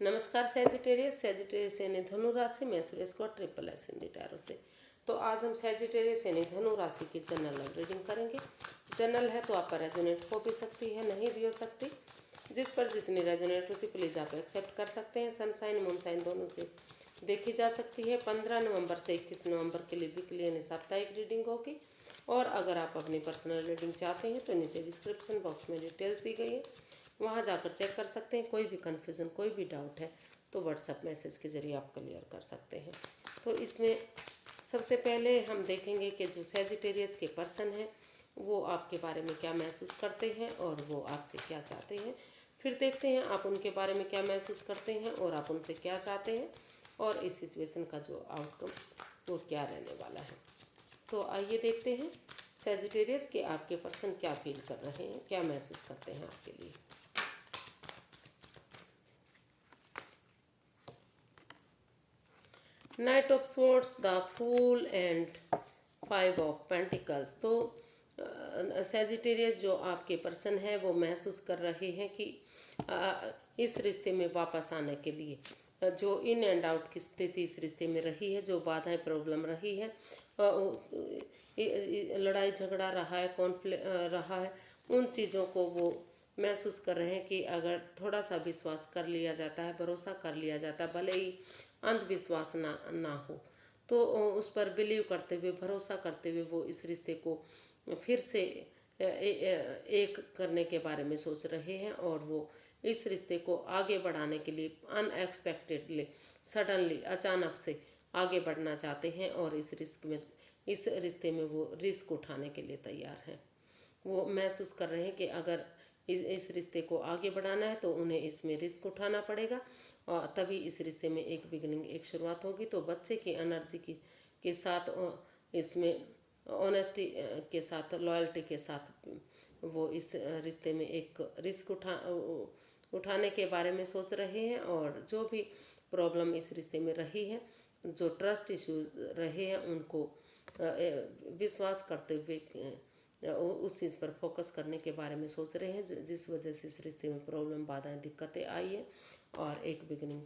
नमस्कार सेजिटेरियस यानी धनु राशि में सुरेश को ट्रिपल एस हिंदी टैरो से। तो आज हम सेजिटेरियस यानी धनु राशि की जनरल लव रीडिंग करेंगे। जनरल है तो आप पर रेजोनेट हो भी सकती है, नहीं भी हो सकती। जिस पर जितनी रेजोनेट होती प्लीज़ आप एक्सेप्ट कर सकते हैं। सनसाइन मूनसाइन दोनों से देखी जा सकती है। 15 नवंबर से 21 नवंबर के लिए वीकली यानी साप्ताहिक रीडिंग होगी। और अगर आप अपनी पर्सनल रीडिंग चाहते हैं तो नीचे डिस्क्रिप्शन बॉक्स में डिटेल्स दी गई है, वहाँ जाकर चेक कर सकते हैं। कोई भी कन्फ्यूज़न कोई भी डाउट है तो व्हाट्सएप मैसेज के ज़रिए आप क्लियर कर सकते हैं। तो इसमें सबसे पहले हम देखेंगे कि जो सेजिटेरियस के पर्सन हैं वो आपके बारे में क्या महसूस करते हैं और वो आपसे क्या चाहते हैं। फिर देखते हैं आप उनके बारे में क्या महसूस करते हैं और आप उनसे क्या चाहते हैं, और इस सिचुएशन का जो आउटकम वो क्या रहने वाला है। तो आइए देखते हैं सेजिटेरियस के आपके पर्सन क्या फील कर रहे हैं, क्या महसूस करते हैं आपके लिए। Knight of swords, the fool and 5 of pentacles. तो सेजिटेरियस जो आपके पर्सन है वो महसूस कर रहे हैं कि इस रिश्ते में वापस आने के लिए जो इन एंड आउट की स्थिति इस रिश्ते में रही है, जो बाधाएं प्रॉब्लम रही है, लड़ाई झगड़ा रहा है, कॉन्फ्लिक्ट रहा है, उन चीज़ों को वो महसूस कर रहे हैं कि अगर थोड़ा सा विश्वास कर लिया जाता है, भरोसा कर लिया जाता है, भले ही अंधविश्वास ना हो, तो उस पर बिलीव करते हुए, भरोसा करते हुए वो इस रिश्ते को फिर से एक करने के बारे में सोच रहे हैं। और वो इस रिश्ते को आगे बढ़ाने के लिए अनएक्सपेक्टेडली, सडनली, अचानक से आगे बढ़ना चाहते हैं और इस रिश्ते में वो रिस्क उठाने के लिए तैयार हैं। वो महसूस कर रहे हैं कि अगर इस रिश्ते को आगे बढ़ाना है तो उन्हें इसमें रिस्क उठाना पड़ेगा, और तभी इस रिश्ते में एक बिगिनिंग, एक शुरुआत होगी। तो बच्चे की एनर्जी के साथ इसमें ऑनेस्टी के साथ, लॉयल्टी के साथ वो इस रिश्ते में एक रिस्क उठाने के बारे में सोच रहे हैं। और जो भी प्रॉब्लम इस रिश्ते में रही है, जो ट्रस्ट इश्यूज रहे हैं, उनको विश्वास करते हुए उस चीज़ पर फोकस करने के बारे में सोच रहे हैं जिस वजह से इस रिश्ते में प्रॉब्लम, बाधाएं, दिक्कतें आई है। और एक बिगिनिंग,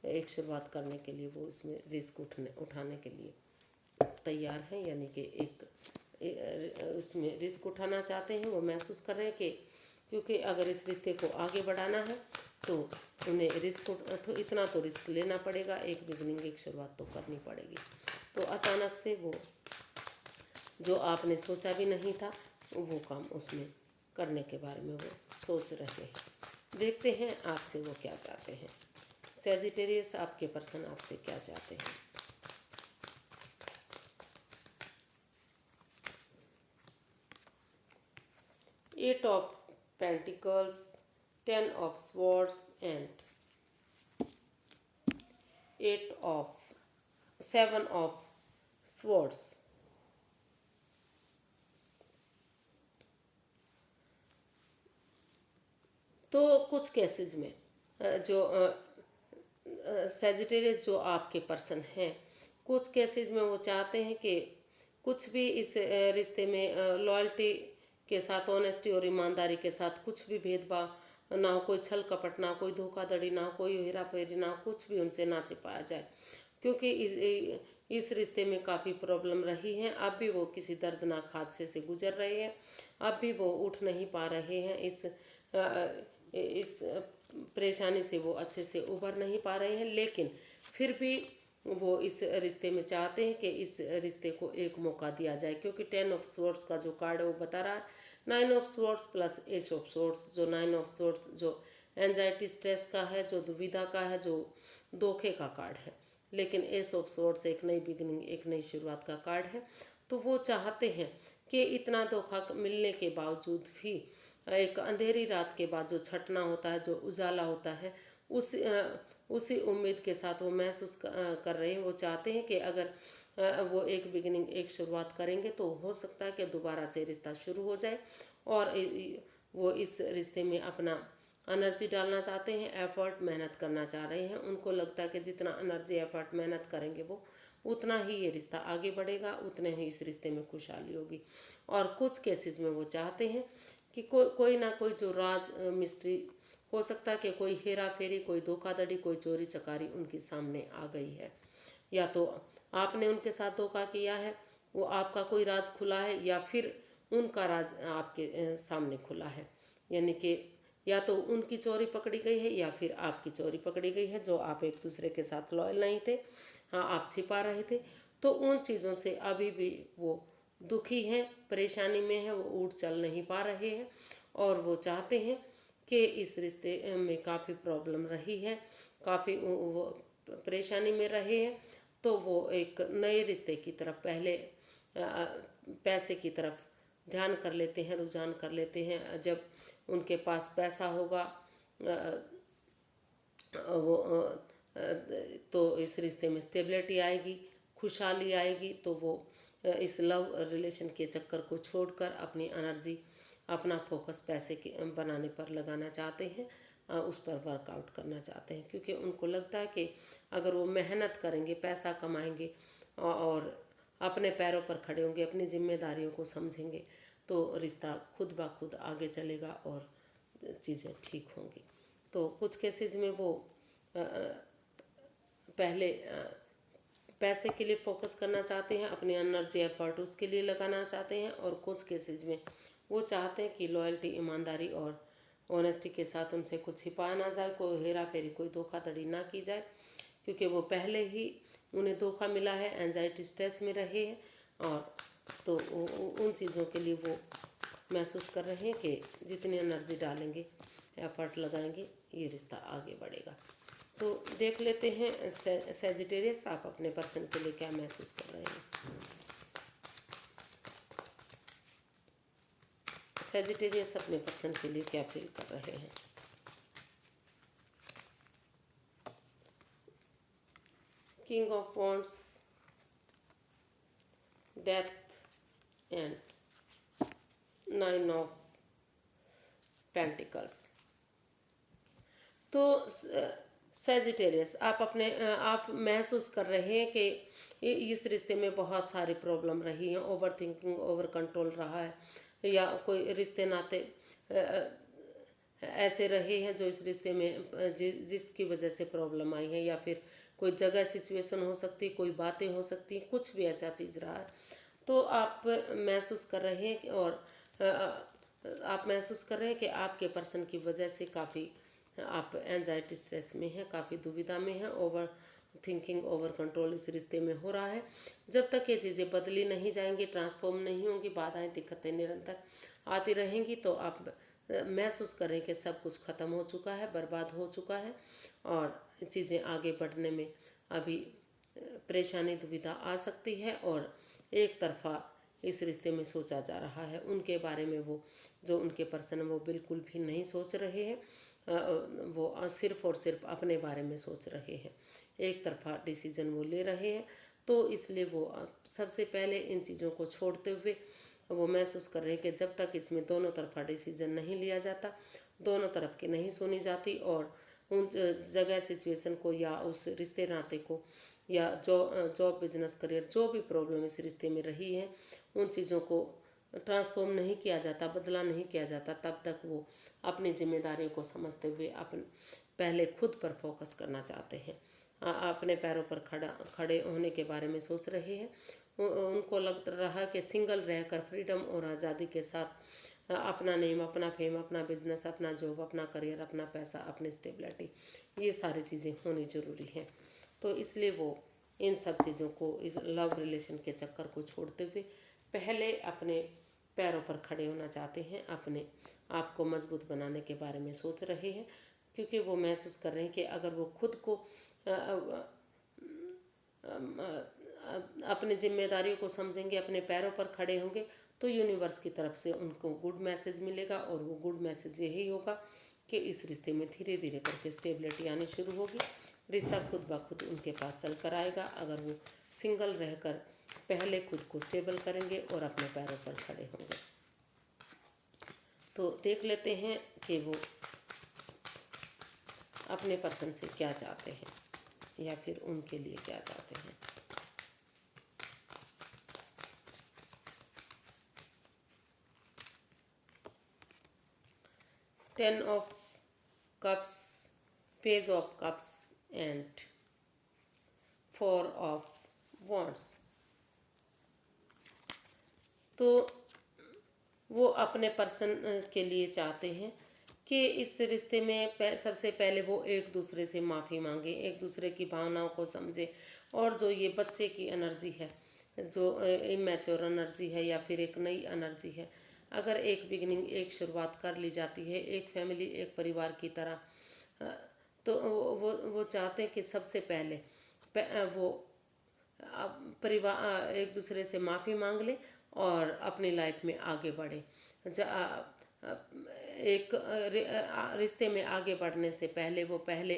एक शुरुआत करने के लिए वो इसमें रिस्क उठाने के लिए तैयार हैं, यानी कि उसमें रिस्क उठाना चाहते हैं। वो महसूस कर रहे हैं कि क्योंकि अगर इस रिश्ते को आगे बढ़ाना है तो उन्हें रिस्क तो इतना तो रिस्क लेना पड़ेगा, एक बिगिनिंग, एक शुरुआत तो करनी पड़ेगी। तो अचानक से वो जो आपने सोचा भी नहीं था वो काम उसमें करने के बारे में वो सोच रहे हैं। देखते हैं आपसे वो क्या चाहते हैं। सेजिटेरियस आपके पर्सन आपसे क्या चाहते हैं। Eight of pentacles, 10 of swords and 7 of swords. तो कुछ केसेस में जो सेजिटेरियस जो आपके पर्सन हैं, कुछ केसेस में वो चाहते हैं कि कुछ भी इस रिश्ते में लॉयल्टी के साथ, ऑनेस्टी और ईमानदारी के साथ कुछ भी भेदभाव ना हो, कोई छल कपट ना हो, कोई धोखाधड़ी ना हो, कोई हेरा फेरी ना हो, कुछ भी उनसे ना छिपाया जाए। क्योंकि इस रिश्ते में काफ़ी प्रॉब्लम रही हैं। अब भी वो किसी दर्दनाक हादसे से गुजर रहे हैं, अब भी वो उठ नहीं पा रहे हैं। इस परेशानी से वो अच्छे से उभर नहीं पा रहे हैं, लेकिन फिर भी वो इस रिश्ते में चाहते हैं कि इस रिश्ते को एक मौका दिया जाए। क्योंकि 10 ऑफ स्वॉर्ड्स का जो कार्ड है वो बता रहा है 9 of swords plus S of swords. जो 9 ऑफ स्वॉर्ड्स जो एंजाइटी, स्ट्रेस का है, जो दुविधा का है, जो धोखे का कार्ड है, लेकिन एस ऑफ स्वॉर्ड्स एक नई बिगिनिंग, एक नई शुरुआत का कार्ड है। तो वो चाहते हैं कि इतना धोखा मिलने के बावजूद भी एक अंधेरी रात के बाद जो छटना होता है, जो उजाला होता है, उसी उम्मीद के साथ वो महसूस कर रहे हैं। वो चाहते हैं कि अगर वो एक बिगिनिंग, एक शुरुआत करेंगे तो हो सकता है कि दोबारा से रिश्ता शुरू हो जाए। और वो इस रिश्ते में अपना एनर्जी डालना चाहते हैं, एफर्ट, मेहनत करना चाह रहे हैं। उनको लगता है कि जितना एनर्जी, एफर्ट, मेहनत करेंगे वो उतना ही ये रिश्ता आगे बढ़ेगा, उतने ही इस रिश्ते में खुशहाली होगी। और कुछ केसेस में वो चाहते हैं कि कोई ना कोई जो राज मिस्ट्री हो सकता है कि कोई हेरा फेरी, कोई धोखाधड़ी, कोई चोरी चकारी उनके सामने आ गई है, या तो आपने उनके साथ धोखा किया है, वो आपका कोई राज खुला है, या फिर उनका राज आपके सामने खुला है। यानी कि या तो उनकी चोरी पकड़ी गई है या फिर आपकी चोरी पकड़ी गई है, जो आप एक दूसरे के साथ लॉयल नहीं थे, हाँ आप छिपा रहे थे। तो उन चीज़ों से अभी भी वो दुखी हैं, परेशानी में हैं, वो उठ चल नहीं पा रहे हैं, और वो चाहते हैं कि इस रिश्ते में काफ़ी प्रॉब्लम रही है, काफ़ी वो परेशानी में रहे हैं। तो वो एक नए रिश्ते की तरफ, पहले पैसे की तरफ ध्यान कर लेते हैं, रुझान कर लेते हैं। जब उनके पास पैसा होगा वो तो इस रिश्ते में स्टेबिलिटी आएगी, खुशहाली आएगी। तो वो इस लव रिलेशन के चक्कर को छोड़कर अपनी एनर्जी, अपना फोकस पैसे के बनाने पर लगाना चाहते हैं, उस पर वर्कआउट करना चाहते हैं, क्योंकि उनको लगता है कि अगर वो मेहनत करेंगे, पैसा कमाएंगे और अपने पैरों पर खड़े होंगे, अपनी जिम्मेदारियों को समझेंगे, तो रिश्ता खुद ब खुद आगे चलेगा और चीज़ें ठीक होंगी। तो कुछ केसेस में वो पहले पैसे के लिए फोकस करना चाहते हैं, अपनी एनर्जी एफर्ट उसके लिए लगाना चाहते हैं, और कुछ केसेस में वो चाहते हैं कि लॉयल्टी, ईमानदारी और ऑनेस्टी के साथ उनसे कुछ छिपाया ना जाए, कोई हेरा फेरी, कोई धोखाधड़ी ना की जाए, क्योंकि वो पहले ही उन्हें धोखा मिला है, एंजाइटी स्ट्रेस में रहे हैं, और तो उन चीज़ों के लिए वो महसूस कर रहे हैं कि जितनी एनर्जी डालेंगे, एफर्ट लगाएंगे, ये रिश्ता आगे बढ़ेगा। तो देख लेते हैं सेजिटेरियस, आप अपने पर्सन के लिए क्या महसूस कर रहे हैं। सेजिटेरियस अपने पर्सन के लिए क्या फील कर रहे हैं। King of wands, death and 9 of pentacles. तो सेजिटेरियस, आप महसूस कर रहे हैं कि इस रिश्ते में बहुत सारी प्रॉब्लम रही हैं, ओवर थिंकिंग, ओवर कंट्रोल रहा है, या कोई रिश्ते नाते ऐसे रहे हैं जो इस रिश्ते में जिसकी वजह से प्रॉब्लम आई है, या फिर कोई जगह सिचुएशन हो सकती, कोई बातें हो सकती, कुछ भी ऐसा चीज़ रहा है। तो आप महसूस कर रहे हैं और आप महसूस कर रहे हैं कि आपके पर्सन की वजह से काफ़ी आप एंजाइटी स्ट्रेस में हैं, काफ़ी दुविधा में हैं, ओवर थिंकिंग, ओवर कंट्रोल इस रिश्ते में हो रहा है। जब तक ये चीज़ें बदली नहीं जाएंगी, ट्रांसफॉर्म नहीं होंगी, बाधाएं, दिक्कतें निरंतर आती रहेंगी, तो आप महसूस करें कि सब कुछ ख़त्म हो चुका है, बर्बाद हो चुका है, और चीज़ें आगे बढ़ने में अभी परेशानी, दुविधा आ सकती है, और एक तरफा इस रिश्ते में सोचा जा रहा है। उनके बारे में वो जो उनके पर्सन वो बिल्कुल भी नहीं सोच रहे हैं, वो सिर्फ और सिर्फ अपने बारे में सोच रहे हैं, एक तरफा डिसीज़न वो ले रहे हैं। तो इसलिए वो सबसे पहले इन चीज़ों को छोड़ते हुए वो महसूस कर रहे हैं कि जब तक इसमें दोनों तरफा डिसीज़न नहीं लिया जाता, दोनों तरफ की नहीं सुनी जाती, और उन जगह सिचुएशन को, या उस रिश्ते नाते को, या जॉब, बिजनेस, करियर, जो भी प्रॉब्लम इस रिश्ते में रही है, उन चीज़ों को ट्रांसफॉर्म नहीं किया जाता, बदला नहीं किया जाता, तब तक वो अपनी जिम्मेदारियों को समझते हुए पहले खुद पर फोकस करना चाहते हैं, अपने पैरों पर खड़े होने के बारे में सोच रहे हैं। उनको लग रहा है कि सिंगल रहकर फ्रीडम और आज़ादी के साथ अपना नेम, अपना फेम, अपना बिजनेस, अपना जॉब, अपना करियर, अपना पैसा, अपनी स्टेबिलिटी, ये सारी चीज़ें होनी ज़रूरी हैं। तो इसलिए वो इन सब चीज़ों को, इस लव रिलेशन के चक्कर को छोड़ते हुए पहले अपने पैरों पर खड़े होना चाहते हैं, अपने आप को मजबूत बनाने के बारे में सोच रहे हैं, क्योंकि वो महसूस कर रहे हैं कि अगर वो खुद को अपनी जिम्मेदारियों को समझेंगे, अपने पैरों पर खड़े होंगे, तो यूनिवर्स की तरफ से उनको गुड मैसेज मिलेगा, और वो गुड मैसेज यही होगा कि इस रिश्ते में धीरे धीरे करके स्टेबिलिटी आनी शुरू होगी, रिश्ता खुद ब खुद उनके पास चल कर आएगा, अगर वो सिंगल रहकर पहले खुद को स्टेबल करेंगे और अपने पैरों पर खड़े होंगे। तो देख लेते हैं कि वो अपने पर्सन से क्या चाहते हैं, या फिर उनके लिए क्या चाहते हैं। Ten of cups, page of cups and 4 of wands. तो वो अपने पर्सन के लिए चाहते हैं कि इस रिश्ते में सबसे पहले वो एक दूसरे से माफ़ी मांगे, एक दूसरे की भावनाओं को समझे, और जो ये बच्चे की एनर्जी है, जो इमेच्योर एनर्जी है या फिर एक नई एनर्जी है, अगर एक बिगनिंग, एक शुरुआत कर ली जाती है एक फैमिली, एक परिवार की तरह, तो वो चाहते हैं कि सबसे पहले वो परिवार एक दूसरे से माफ़ी मांग ले और अपनी लाइफ में आगे बढ़े। एक रिश्ते में आगे बढ़ने से पहले वो पहले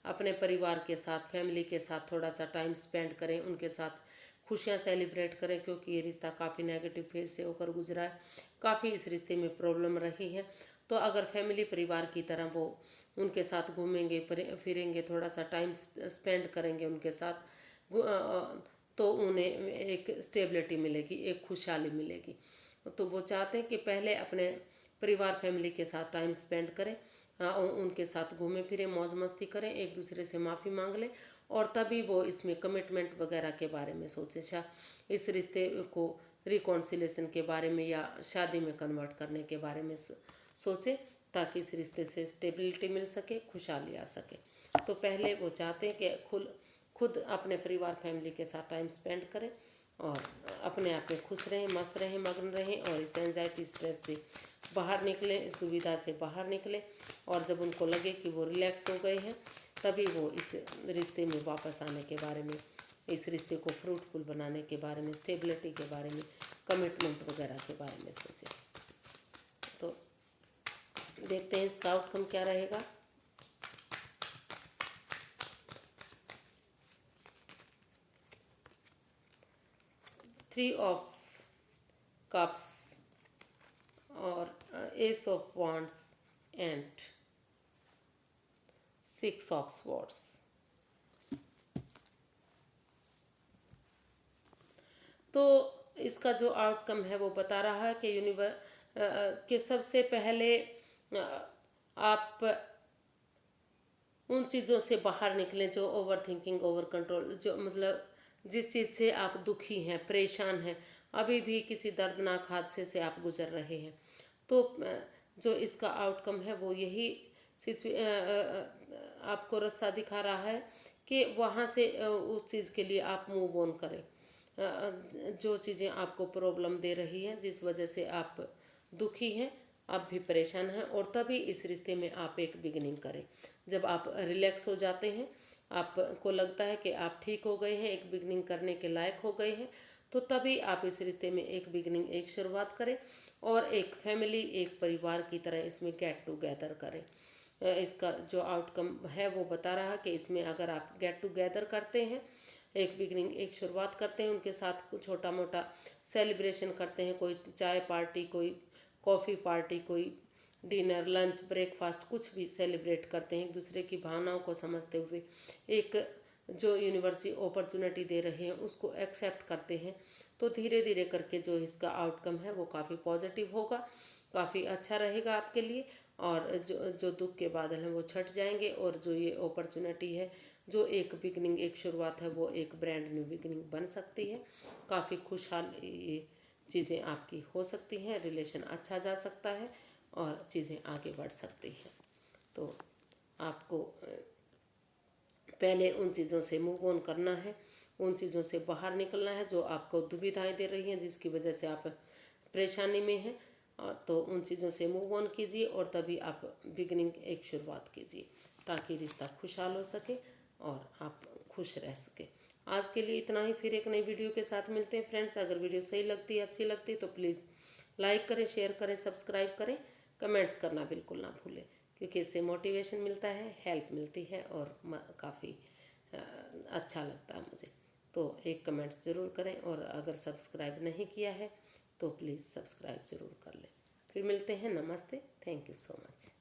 अपने परिवार के साथ, फैमिली के साथ थोड़ा सा टाइम स्पेंड करें, उनके साथ खुशियाँ सेलिब्रेट करें, क्योंकि ये रिश्ता काफ़ी नेगेटिव फेज से होकर गुजरा है, काफ़ी इस रिश्ते में प्रॉब्लम रही है। तो अगर फैमिली परिवार की तरह वो उनके साथ घूमेंगे फिरेंगे, थोड़ा सा टाइम स्पेंड करेंगे उनके साथ, तो उन्हें एक स्टेबिलिटी मिलेगी, एक खुशहाली मिलेगी। तो वो चाहते हैं कि पहले अपने परिवार फैमिली के साथ टाइम स्पेंड करें, उनके साथ घूमें फिरें, मौज मस्ती करें, एक दूसरे से माफ़ी मांग लें, और तभी वो इसमें कमिटमेंट वगैरह के बारे में सोचें, इस रिश्ते को रिकॉन्सिलेशन के बारे में या शादी में कन्वर्ट करने के बारे में सोचें, ताकि इस रिश्ते से स्टेबिलिटी मिल सके, खुशहाली आ सके। तो पहले वो चाहते हैं कि खुद अपने परिवार फैमिली के साथ टाइम स्पेंड करें और अपने आप में खुश रहें, मस्त रहें, मग्न रहें, और इस एंजाइटी, स्ट्रेस से बाहर निकलें, इस दुविधा से बाहर निकलें, और जब उनको लगे कि वो रिलैक्स हो गए हैं, तभी वो इस रिश्ते में वापस आने के बारे में, इस रिश्ते को फ्रूटफुल बनाने के बारे में, स्टेबिलिटी के बारे में, कमिटमेंट वगैरह के बारे में सोचें। तो देखते हैं इसका आउटकम क्या रहेगा। थ्री ऑफ कप्स और S of wands and 6 of swords. तो इसका जो आउटकम है वो बता रहा है कि कि सबसे पहले आप उन चीज़ों से बाहर निकलें जो ओवर थिंकिंग, ओवर कंट्रोल, जो मतलब जिस चीज़ से आप दुखी हैं, परेशान हैं, अभी भी किसी दर्दनाक हादसे से आप गुजर रहे हैं। तो जो इसका आउटकम है वो यही आपको रास्ता दिखा रहा है कि वहाँ से उस चीज़ के लिए आप मूव ऑन करें। जो चीज़ें आपको प्रॉब्लम दे रही हैं, जिस वजह से आप दुखी हैं, आप भी परेशान हैं, और तभी इस रिश्ते में आप एक बिगिनिंग करें। जब आप रिलैक्स हो जाते हैं, आपको लगता है कि आप ठीक हो गए हैं, एक बिगिनिंग करने के लायक हो गए हैं, तो तभी आप इस रिश्ते में एक बिगिनिंग, एक शुरुआत करें, और एक फैमिली, एक परिवार की तरह इसमें गेट टुगेदर करें। इसका जो आउटकम है वो बता रहा कि इसमें अगर आप गेट टुगेदर करते हैं, एक बिगिनिंग, एक शुरुआत करते हैं, उनके साथ कुछ छोटा मोटा सेलिब्रेशन करते हैं, कोई चाय पार्टी, कोई कॉफ़ी पार्टी, कोई डिनर, लंच, ब्रेकफास्ट, कुछ भी सेलिब्रेट करते हैं, एक दूसरे की भावनाओं को समझते हुए, एक जो यूनिवर्स अपॉर्चुनिटी दे रहे हैं उसको एक्सेप्ट करते हैं, तो धीरे धीरे करके जो इसका आउटकम है वो काफ़ी पॉजिटिव होगा, काफ़ी अच्छा रहेगा आपके लिए, और जो दुख के बादल हैं वो छट जाएंगे, और जो ये अपॉर्चुनिटी है, जो एक बिगनिंग, एक शुरुआत है, वो एक ब्रांड न्यू बिगनिंग बन सकती है। काफ़ी खुशहाल ये चीज़ें आपकी हो सकती हैं, रिलेशन अच्छा जा सकता है, और चीज़ें आगे बढ़ सकती हैं। तो आपको पहले उन चीज़ों से मूव ऑन करना है, उन चीज़ों से बाहर निकलना है जो आपको दुविधाएं दे रही हैं, जिसकी वजह से आप परेशानी में हैं। तो उन चीज़ों से मूव ऑन कीजिए, और तभी आप बिगनिंग, एक शुरुआत कीजिए, ताकि रिश्ता खुशहाल हो सके और आप खुश रह सके। आज के लिए इतना ही, फिर एक नई वीडियो के साथ मिलते हैं फ्रेंड्स। अगर वीडियो सही लगती है, अच्छी लगती है, तो प्लीज़ लाइक करें, शेयर करें, सब्सक्राइब करें, कमेंट्स करना बिल्कुल ना भूलें, क्योंकि इससे मोटिवेशन मिलता है, हेल्प मिलती है, और काफ़ी अच्छा लगता है मुझे। तो एक कमेंट्स ज़रूर करें, और अगर सब्सक्राइब नहीं किया है तो प्लीज़ सब्सक्राइब ज़रूर कर लें। फिर मिलते हैं, नमस्ते, थैंक यू सो मच।